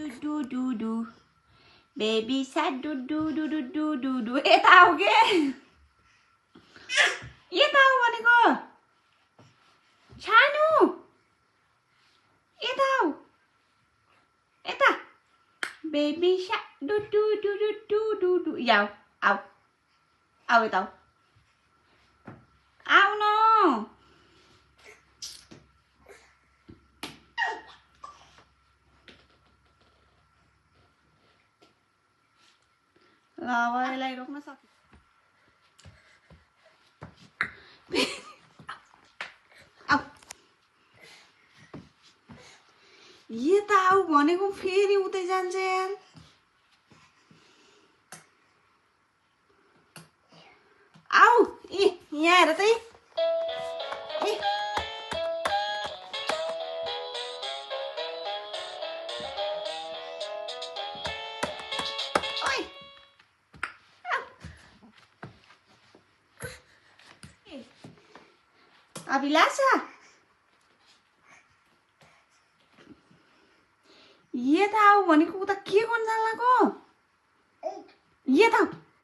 do do do do. Baby shark do do do do do do do. यता आऊ के यता आऊ भनेको सानो यता आऊ यता Baby shark do do do do do do do. Yaw आऊ आऊ यता आऊ आऊ न ल अब यसलाई रोक्न सक्छु यता आऊ भनेको फेरि उतै जान्छ यार आऊ ए यहाँ हेर त अभिलाषा यता आऊ भनेको उता के गर्न जान लाग्यो यता